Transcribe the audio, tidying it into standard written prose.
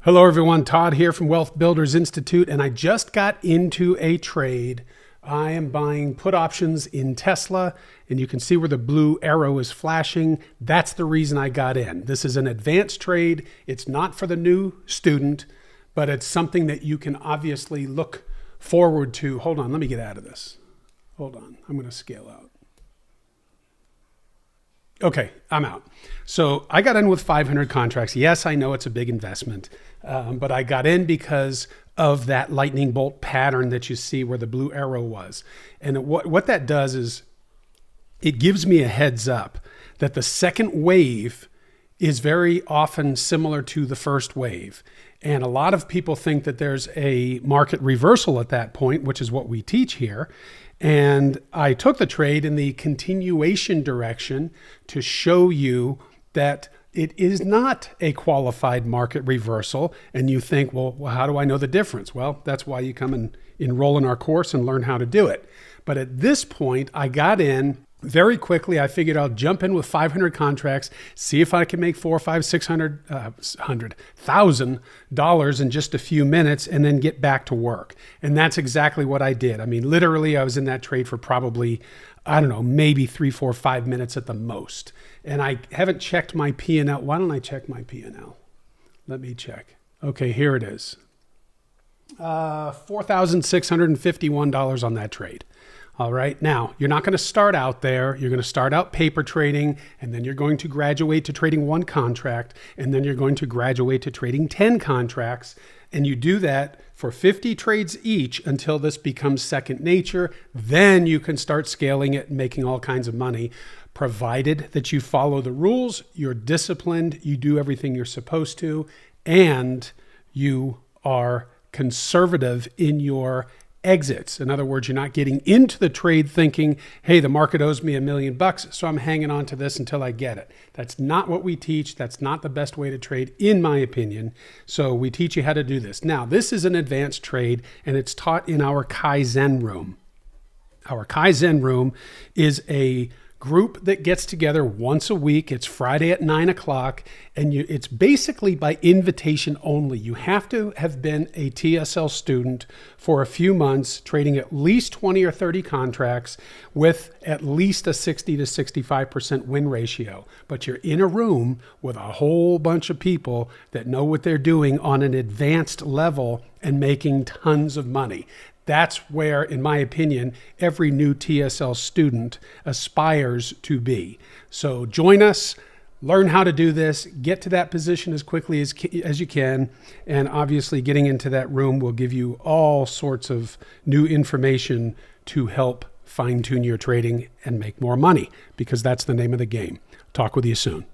Hello everyone, Todd here from Wealth Builders Institute, and I just got into a trade. I am buying put options in Tesla, and you can see where the blue arrow is flashing. That's the reason I got in. This is an advanced trade. It's not for the new student, but it's something that you can obviously look forward to. Hold on, let me get out of this. Hold on, I'm going to scale out. Okay, I'm out. So I got in with 500 contracts. Yes, I know it's a big investment, but I got in because of that lightning bolt pattern that you see where the blue arrow was. And what that does is it gives me a heads up that the second wave is very often similar to the first wave. And a lot of people think that there's a market reversal at that point, which is what we teach here. And I took the trade in the continuation direction to show you that it is not a qualified market reversal. And you think, well, how do I know the difference? Well, that's why you come and enroll in our course and learn how to do it. But at this point, I got in very quickly. I figured I'll jump in with 500 contracts, see if I can make $100,000 in just a few minutes, and then get back to work. And that's exactly what I did. I mean, literally, I was in that trade for probably, I don't know, maybe 3, 4, 5 minutes at the most. And I haven't checked my P&L. Why don't I check my P&L? Let me check. Okay, here it is. $4,651 on that trade. All right. Now, you're not going to start out there. You're going to start out paper trading, and then you're going to graduate to trading 1 contract, and then you're going to graduate to trading 10 contracts. And you do that for 50 trades each until this becomes second nature. Then you can start scaling it and making all kinds of money, provided that you follow the rules, you're disciplined, you do everything you're supposed to, and you are conservative in your exits. In other words, you're not getting into the trade thinking, hey, the market owes me $1 million, so I'm hanging on to this until I get it. That's not what we teach. That's not the best way to trade, in my opinion. So we teach you how to do this. Now, this is an advanced trade, and it's taught in our Kaizen room. Our Kaizen room is a group that gets together once a week. It's Friday at 9 o'clock, and it's basically by invitation only. You have to have been a TSL student for a few months, trading at least 20 or 30 contracts with at least a 60 to 65% win ratio. But you're in a room with a whole bunch of people that know what they're doing on an advanced level and making tons of money. That's where, in my opinion, every new TSL student aspires to be. So join us, learn how to do this, get to that position as quickly as you can. And obviously getting into that room will give you all sorts of new information to help fine-tune your trading and make more money, because that's the name of the game. Talk with you soon.